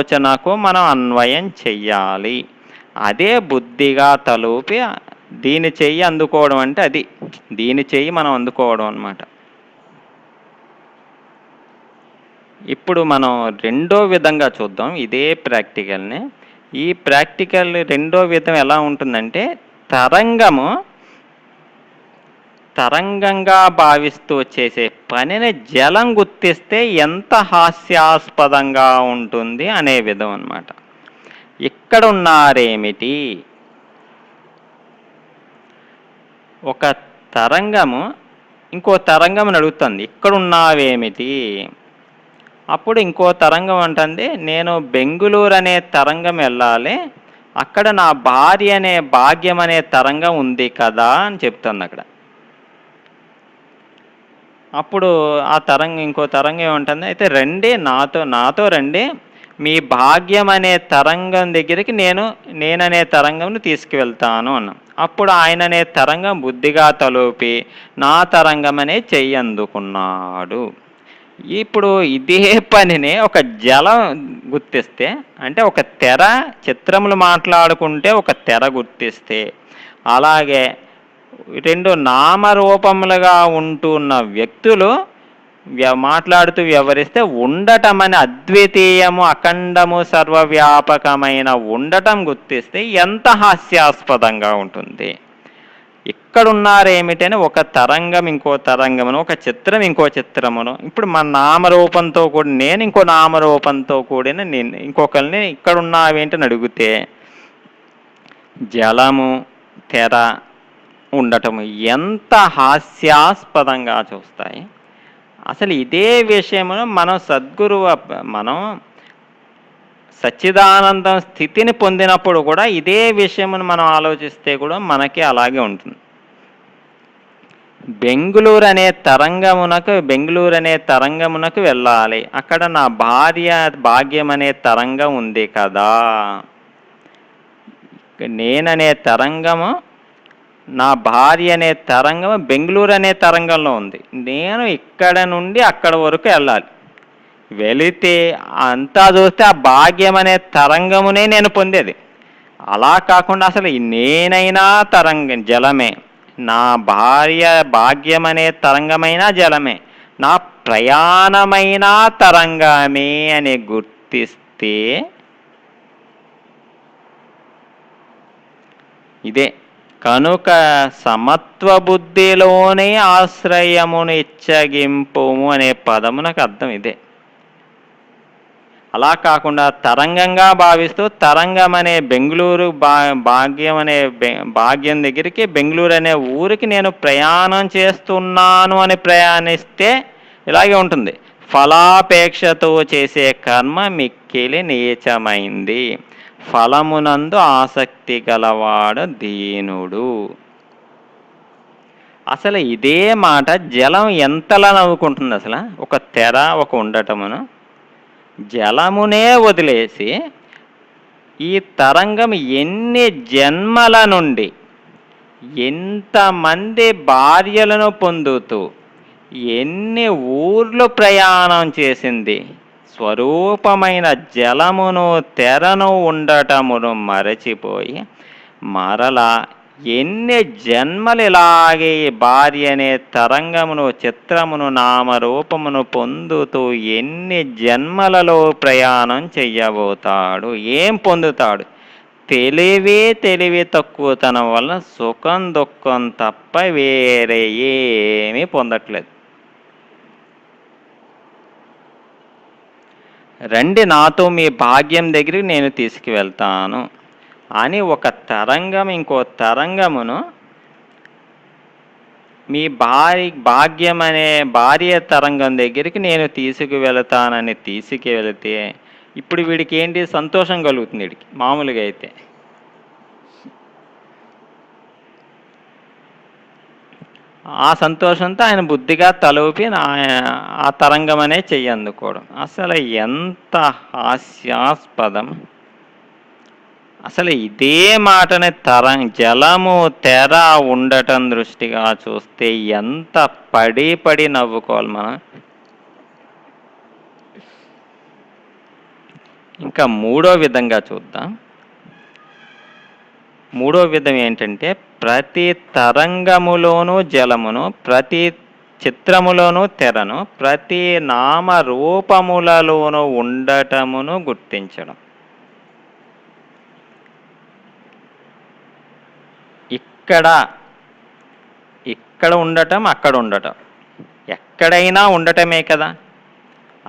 ఆలోచనకు మనం అన్వయం చెయ్యాలి. అదే బుద్ధిగా తలూపి దీని చెయ్యి అందుకోవడం అంటే అది. దీని చెయ్యి మనం అందుకోవడం అన్నమాట. ఇప్పుడు మనం రెండో విధంగా చూద్దాం ఇదే ప్రాక్టికల్‌ని. ఈ ప్రాక్టికల్ రెండో విధం ఎలా ఉంటుందంటే తరంగంగా భావిస్తూ చేసే పనిని జలం గుర్తిస్తే ఎంత హాస్యాస్పదంగా ఉంటుంది అనే విధం అన్నమాట. ఇక్కడున్నారేమిటి? ఒక తరంగము ఇంకో తరంగముని అడుగుతుంది. ఇక్కడున్నావేమిటి? అప్పుడు ఇంకో తరంగం అంటుంది, నేను బెంగుళూరు అనే తరంగం వెళ్ళాలి. అక్కడ నా భార్య అనే భాగ్యం అనే తరంగం ఉంది కదా అని చెప్తుంది అక్కడ. అప్పుడు ఆ ఇంకో తరంగం ఏమంటుంది, అయితే రండి నాతో రండి. మీ భాగ్యం అనే తరంగం దగ్గరికి నేననే తరంగంను తీసుకువెళ్తాను అన్నాం. అప్పుడు ఆయన అనే తరంగం బుద్ధిగా తలూపి నా తరంగం అనే చెయ్యి అందుకున్నాడు. ఇప్పుడు ఇదే పనిని ఒక జలం గుర్తిస్తే, అంటే ఒక తెర, చిత్రములు మాట్లాడుకుంటే ఒక తెర గుర్తిస్తే, అలాగే రెండు నామరూపములుగా ఉంటున్న వ్యక్తులు మాట్లాడుతూ వ్యవహరిస్తే ఉండటం అని అద్వితీయము, అఖండము, సర్వవ్యాపకమైన ఉండటం గుర్తిస్తే ఎంత హాస్యాస్పదంగా ఉంటుంది. ఇక్కడున్నారేమిటని ఒక తరంగం ఇంకో తరంగమును, ఒక చిత్రం ఇంకో చిత్రమును, ఇప్పుడు మన నామరూపంతో కూడిన నేను ఇంకో నామరూపంతో కూడిన ఇంకొకరిని ఇక్కడున్నావేంటని అడిగితే జలము, తెర ఉండటము ఎంత హాస్యాస్పదంగా చూస్తాయి. అసలు ఇదే విషయమును మనం సచ్చిదానందం స్థితిని పొందినప్పుడు కూడా ఇదే విషయమును మనం ఆలోచిస్తే కూడా మనకి అలాగే ఉంటుంది. బెంగుళూరు అనే తరంగమునకు వెళ్ళాలి. అక్కడ నా భార్య భాగ్యం అనే తరంగం ఉంది కదా. నేననే తరంగము, నా భార్య అనే తరంగము బెంగుళూరు అనే తరంగంలో ఉంది. నేను ఇక్కడ నుండి అక్కడ వరకు వెళ్ళాలి. వెళితే అంతా చూస్తే ఆ భాగ్యం అనే తరంగమునే నేను పొందేది. అలా కాకుండా అసలు నేనైనా జలమే, నా భార్య భాగ్యం అనే తరంగమైనా జలమే, నా ప్రయాణమైన తరంగమే అని గుర్తిస్తే ఇదే కనుక సమత్వ బుద్ధిలోనే ఆశ్రయమును ఇచ్చగింపుము అనే పదమునకు అర్థం ఇదే. అలా కాకుండా తరంగంగా భావిస్తూ తరంగం అనే బెంగుళూరు భాగ్యం దగ్గరికి బెంగుళూరు అనే ఊరికి నేను ప్రయాణం చేస్తున్నాను అని ప్రయాణిస్తే ఇలాగే ఉంటుంది. ఫలాపేక్షతో చేసే కర్మ మిక్కిలి నీచమైంది, ఫలమునందు ఆసక్తి గలవాడు దీనుడు. అసలు ఇదే మాట జలం ఎంతలా నవ్వుకుంటుంది. అసలు ఒక తెర, ఒక ఉండటమును జలమునే వదిలేసి ఈ తరంగం ఎన్ని జన్మల నుండి ఎంతమంది భార్యలను పొందుతూ ఎన్ని ఊర్లు ప్రయాణం చేసింది. స్వరూపమైన జలమును, తెరను, ఉండటమును మరచిపోయి మరలా ఎన్ని జన్మలు ఇలాగే భార్య అనే తరంగమును, చిత్రమును, నామరూపమును పొందుతూ ఎన్ని జన్మలలో ప్రయాణం చెయ్యబోతాడు. ఏం పొందుతాడు? తెలివి తక్కువతనం వల్ల సుఖం దుఃఖం తప్ప వేరే ఏమీ పొందట్లేదు. రండి నాతో మీ భాగ్యం దగ్గరికి నేను తీసుకువెళ్తాను అని ఒక తరంగం ఇంకో తరంగమును మీ భాగ్యం అనే భార్య తరంగం దగ్గరికి నేను తీసుకువెళతానని తీసుకువెళితే ఇప్పుడు వీడికి ఏంటి సంతోషం కలుగుతుంది. వీడికి మామూలుగా అయితే ఆ సంతోషంతో ఆయన బుద్ధిగా తలూపి ఆ తరంగం అనే చెయ్యి అందుకోవడం. అసలు ఎంత హాస్యాస్పదం. అసలు ఇదే మాటని జలము, తెర, ఉండటం దృష్టిగా చూస్తే ఎంత పడి నవ్వుకోవాలి మనం. ఇంకా మూడో విధంగా చూద్దాం. మూడో విధం ఏంటంటే, ప్రతి తరంగములోనూ జలమును, ప్రతి చిత్రములోనూ తెరను, ప్రతి నామరూపములలోనూ ఉండటమును గుర్తించడం. ఇక్కడ ఇక్కడ ఉండటం, అక్కడ ఉండటం, ఎక్కడైనా ఉండటమే కదా.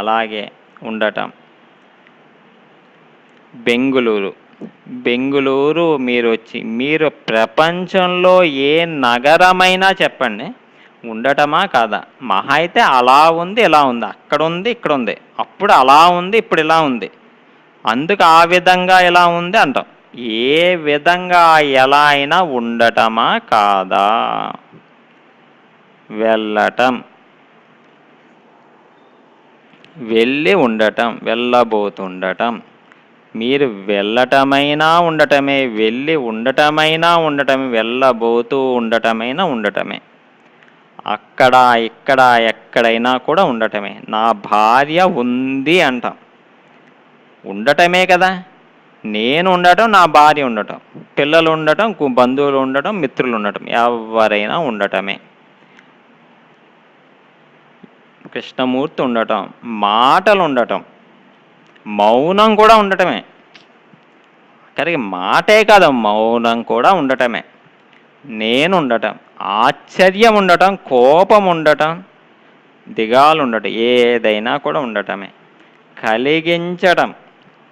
అలాగే ఉండటం. బెంగుళూరు మీరు ప్రపంచంలో ఏ నగరమైనా చెప్పండి, ఉండటమా కాదా? మహా అయితే అలా ఉంది, ఇలా ఉంది, అక్కడ ఉంది, ఇక్కడ ఉంది, అప్పుడు అలా ఉంది, ఇప్పుడు ఇలా ఉంది, అందుకు ఆ విధంగా ఇలా ఉంది అంటాం. ఏ విధంగా ఎలా అయినా ఉండటమా కాదా? వెళ్ళటం, వెళ్ళి ఉండటం, వెళ్ళబోతుండటం. మీరు వెళ్ళటమైనా ఉండటమే, వెళ్ళి ఉండటమైనా ఉండటమే, వెళ్ళబోతూ ఉండటమైనా ఉండటమే. అక్కడ ఇక్కడ ఎక్కడైనా కూడా ఉండటమే. నా భార్య ఉంది అంటాం, ఉండటమే కదా. నేను ఉండటం, నా భార్య ఉండటం, పిల్లలు ఉండటం, బంధువులు ఉండటం, మిత్రులు ఉండటం, ఎవరైనా ఉండటమే. కృష్ణమూర్తి ఉండటం, మాటలు ఉండటం, మౌనం కూడా ఉండటమే. కరెక్ట్, మాటే కాదు, మౌనం కూడా ఉండటమే. నేను ఉండటం, ఆశ్చర్యం ఉండటం, కోపం ఉండటం, దిగాలు ఉండటం, ఏదైనా కూడా ఉండటమే. కలిగించటం,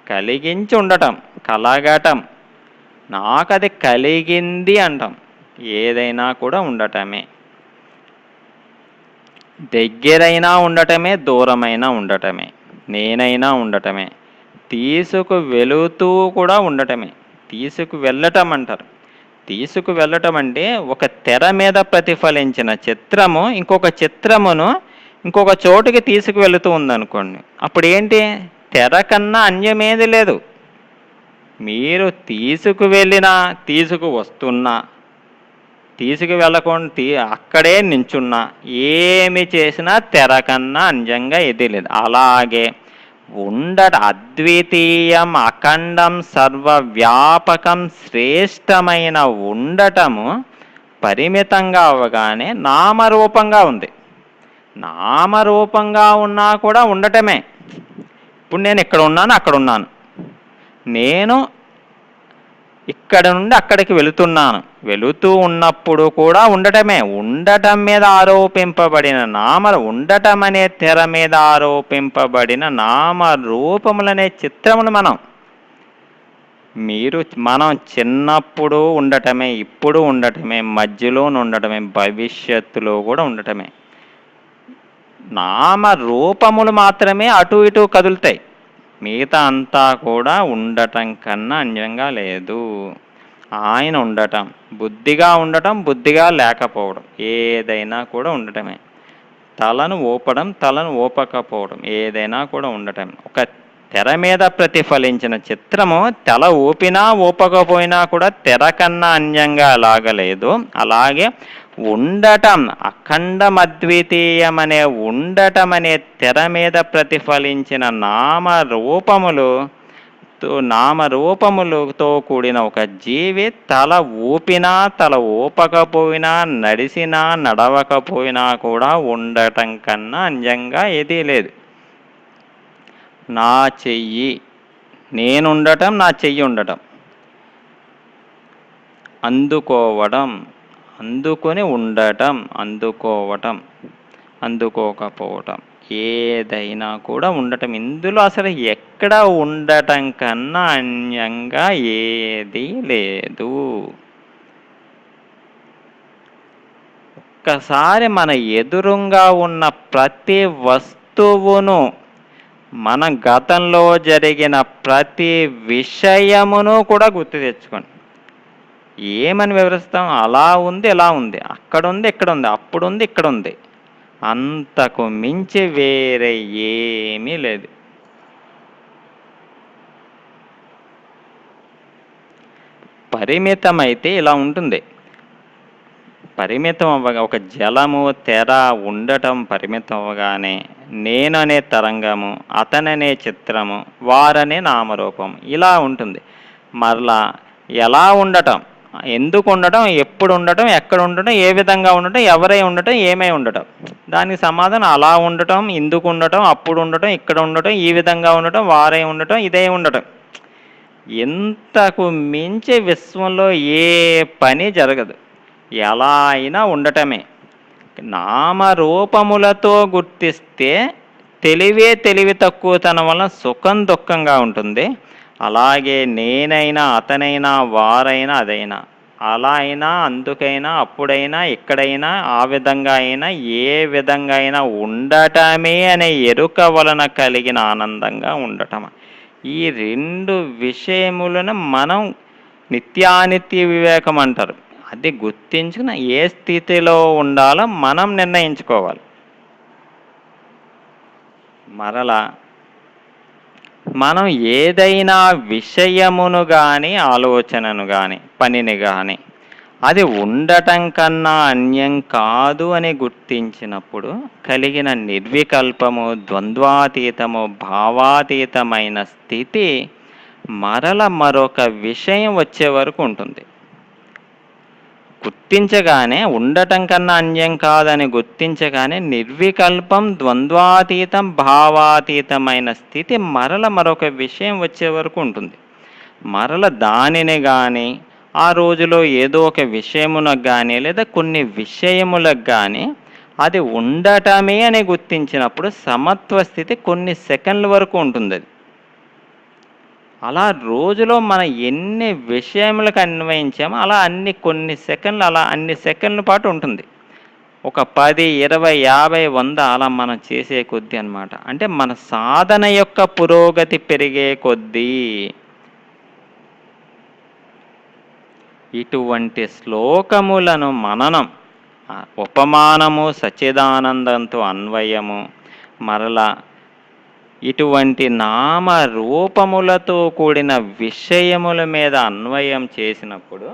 కలిగించి ఉండటం, కలగటం, నాకు అది కలిగింది అంటాం, ఏదైనా కూడా ఉండటమే. దగ్గరైనా ఉండటమే, దూరమైనా ఉండటమే, నేనైనా ఉండటమే. తీసుకు వెళుతూ కూడా ఉండటమే. తీసుకు వెళ్ళటం అంటారు. తీసుకు వెళ్ళటం అంటే ఒక తెర మీద ప్రతిఫలించిన చిత్రము ఇంకొక చిత్రమును ఇంకొక చోటుకి తీసుకు వెళుతూ ఉందనుకోండి, అప్పుడు ఏంటి? తెర కన్నా అన్యమేది లేదు. మీరు తీసుకు వెళ్ళినా, తీసుకు వస్తున్నా, తీసుకు వెళ్ళకుండా అక్కడే నించున్నా, ఏమి చేసినా తెర కన్నా అన్యంగా ఏదీ లేదు. అలాగే అద్వితీయం, అఖండం, సర్వవ్యాపకం, శ్రేష్టమైన ఉండటము పరిమితంగా అవగానే నామరూపంగా ఉంది. నామరూపంగా ఉన్నా కూడా ఉండటమే. ఇప్పుడు నేను ఇక్కడ ఉన్నాను, అక్కడ ఉన్నాను, నేను ఇక్కడ నుండి అక్కడికి వెళుతున్నాను, వెళుతూ ఉన్నప్పుడు కూడా ఉండటమే. ఉండటం మీద ఆరోపింపబడిన ఉండటం అనే తెర మీద ఆరోపింపబడిన నామరూపములనే చిత్రములు మనం చిన్నప్పుడు ఉండటమే, ఇప్పుడు ఉండటమే, మధ్యలో ఉండటమే, భవిష్యత్తులో కూడా ఉండటమే. నామరూపములు మాత్రమే అటు ఇటు కదులుతాయి, మిగతా అంతా కూడా ఉండటం కన్నా అన్యంగా లేదు. ఆయన ఉండటం, బుద్ధిగా ఉండటం, బుద్ధిగా లేకపోవడం, ఏదైనా కూడా ఉండటమే. తలను ఊపడం, తలను ఊపకపోవడం, ఏదైనా కూడా ఉండటం. ఒక తెర మీద ప్రతిఫలించిన చిత్రము తల ఊపినా ఊపకపోయినా కూడా తెర కన్నా అన్యంగా లాగలేదు. అలాగే ఉండటం, అఖండమద్వితీయమనే ఉండటం అనే తెర మీద ప్రతిఫలించిన నామరూపములతో కూడిన ఒక జీవి తల ఊపినా, తల ఊపకపోయినా, నడిసినా, నడవకపోయినా కూడా ఉండటం కన్నా అన్యంగా ఏదీ లేదు. నా చెయ్యి, నేనుండటం, నా చెయ్యి ఉండటం, అందుకోవడం, అందుకొని ఉండటం, అందుకోవటం, అందుకోకపోవటం, ఏదైనా కూడా ఉండటం. ఇందులో అసలు ఎక్కడ ఉండటం కన్నా అన్యంగా ఏదీ లేదు. ఒక్కసారి మన ఎదురుగా ఉన్న ప్రతి వస్తువును, మన గతంలో జరిగిన ప్రతి విషయమును కూడా గుర్తు తెచ్చుకోండి. ఏమని వివరిస్తాం? అలా ఉంది, ఇలా ఉంది, అక్కడుంది, ఇక్కడ ఉంది, అప్పుడుంది, ఇక్కడ ఉంది, అంతకు మించి వేరే ఏమీ లేదు. పరిమితమైతే ఇలా ఉంటుంది. పరిమితం అవ్వగా ఒక జలము తెర ఉండటం పరిమితం అవ్వగానే నేను అనే తరంగము, అతననే చిత్రము, వారనే నామరూపం ఇలా ఉంటుంది. మరలా ఎలా ఉండటం, ఎందుకు ఉండటం, ఎప్పుడు ఉండటం, ఎక్కడ ఉండటం, ఏ విధంగా ఉండటం, ఎవరై ఉండటం, ఏమై ఉండటం. దానికి సమాధానం అలా ఉండటం, ఇందుకు ఉండటం, అప్పుడు ఉండటం, ఇక్కడ ఉండటం, ఈ విధంగా ఉండటం, వారై ఉండటం, ఇదే ఉండటం. ఇంతకు మించి విశ్వంలో ఏ పని జరగదు. ఎలా అయినా ఉండటమే. నామరూపములతో గుర్తిస్తే తెలివి తక్కువతనం వలన సుఖం దుఃఖంగా ఉంటుంది. అలాగే నేనైనా, అతనైనా, వారైనా, అదైనా అలా అయినా, అందుకైనా, అప్పుడైనా, ఎక్కడైనా, ఆ విధంగా అయినా, ఏ విధంగా అయినా ఉండటమే అనే ఎరుక వలన కలిగిన ఆనందంగా ఉండటం. ఈ 2 విషయములను మనం నిత్యానిత్య వివేకం అంటారు. అది గుర్తించుకుని ఏ స్థితిలో ఉండాలో మనం నిర్ణయించుకోవాలి. మరలా మనం ఏదైనా విషయమును గాని, ఆలోచనను గాని, పనిని గాని అది ఉండటం కన్నా అన్యం కాదు అని గుర్తించినప్పుడు కలిగిన నిర్వికల్పము, ద్వంద్వాతీతము, భావాతీతమైన స్థితి మరొక విషయం వచ్చే వరకు ఉంటుంది. గుర్తించగానే ఉండటం కన్నా అన్యం కాదని గుర్తించగానే నిర్వికల్పం, ద్వంద్వాతీతం, భావాతీతమైన స్థితి మరొక విషయం వచ్చే వరకు ఉంటుంది. దానిని కానీ, ఆ రోజులో ఏదో ఒక విషయమునకు కానీ, లేదా కొన్ని విషయములకు కానీ అది ఉండటమే అని గుర్తించినప్పుడు సమత్వ స్థితి కొన్ని సెకండ్ల వరకు ఉంటుంది. అది అలా రోజులో మనం ఎన్ని విషయములకు అన్వయించామో అలా కొన్ని సెకండ్లు, అలా అన్ని సెకండ్ల పాటు ఉంటుంది. ఒక 10, 20, 50, 100 అలా మనం చేసే కొద్దీ అన్నమాట. అంటే మన సాధన యొక్క పురోగతి పెరిగే కొద్దీ ఇటువంటి శ్లోకములను మననం, ఉపమానము, సచ్చిదానందంతో అన్వయము, మరలా ఇటువంటి నామ రూపములతో కూడిన విషయముల మీద అన్వయం చేసినప్పుడు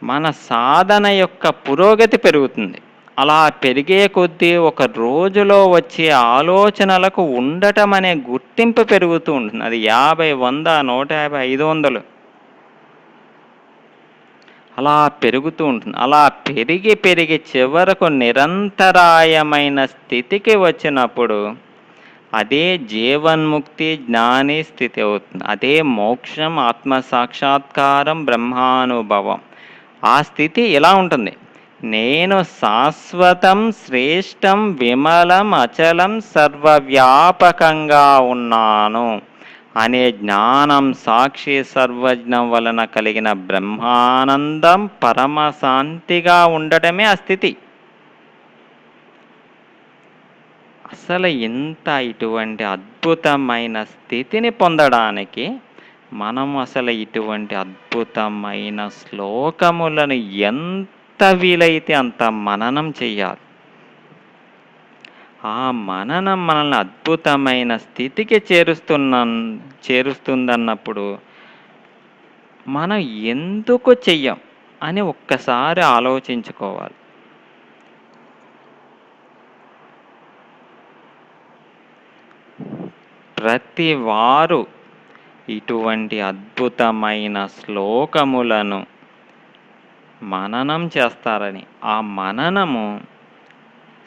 మన సాధన యొక్క పురోగతి పెరుగుతుంది. అలా పెరిగే కొద్దీ ఒక రోజులో వచ్చే ఆలోచనలకు ఉండటం అనే గుర్తింపు పెరుగుతూ ఉంటుంది. అది 50, 100, 150, 500 అలా పెరుగుతూ ఉంటుంది. అలా పెరిగి చివరకు నిరంతరాయమైన స్థితికి వచ్చినప్పుడు అదే జీవన్ముక్తి, జ్ఞాని స్థితి అవుతుంది. అదే మోక్షం, ఆత్మసాక్షాత్కారం, బ్రహ్మానుభవం. ఆ స్థితి ఎలా ఉంటుంది? నేను శాశ్వతం, శ్రేష్టం, విమలం, అచలం, సర్వవ్యాపకంగా ఉన్నాను అనే జ్ఞానం, సాక్షి సర్వజ్ఞం వలన కలిగిన బ్రహ్మానందం, పరమశాంతిగా ఉండటమే ఆ స్థితి. అసలు ఇటువంటి అద్భుతమైన స్థితిని పొందడానికి మనం అసలు ఇటువంటి అద్భుతమైన శ్లోకములను ఎంత వీలైతే అంత మననం చెయ్యాలి. ఆ మననం మనల్ని అద్భుతమైన స్థితికి చేరుస్తుందన్నప్పుడు మనం ఎందుకు చెయ్యం అని ఒక్కసారి ఆలోచించుకోవాలి. ప్రతి వారు ఇటువంటి అద్భుతమైన శ్లోకములను మననం చేస్తారని, ఆ మననము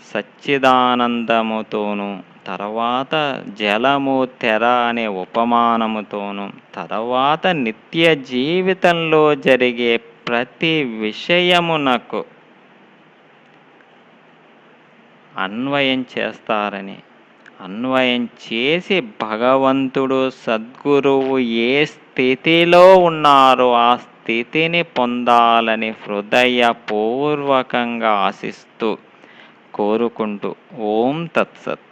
సచ్చిదానందముతోనూ, తర్వాత జలము, తెర అనే ఉపమానముతోనూ, తర్వాత నిత్య జీవితంలో జరిగే ప్రతి విషయమునకు అన్వయం చేస్తారని, అన్వయం చేసి భగవంతుడు, సద్గురువు ఏ స్థితిలో ఉన్నారో ఆ స్థితిని పొందాలని హృదయపూర్వకంగా ఆశిస్తూ, కోరుకుంటూ ఓం తత్సత్.